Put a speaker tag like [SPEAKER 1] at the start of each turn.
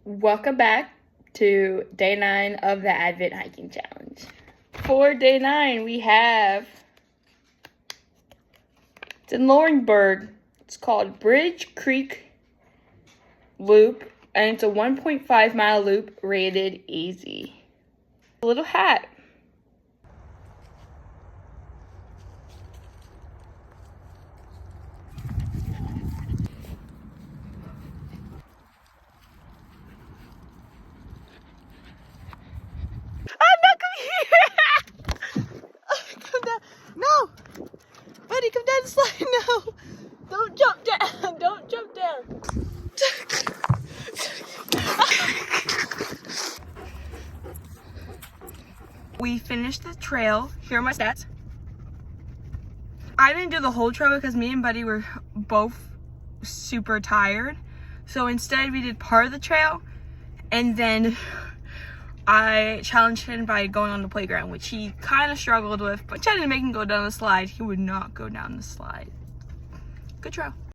[SPEAKER 1] Welcome back to day 9 of the Advent Hiking Challenge. For day 9, we have, it's in Laurinburg. It's called Bridge Creek Loop, and it's a 1.5 mile loop rated easy. A little hat. I'm not coming here! Come down. No! Buddy, come down the slide. No! Don't jump down. Don't jump down. We finished the trail. Here are my stats. I didn't do the whole trail because me and Buddy were both super tired. So instead we did part of the trail, and then I challenged him by going on the playground, which he kind of struggled with, but tried to make him go down the slide. He would not go down the slide. Good trail.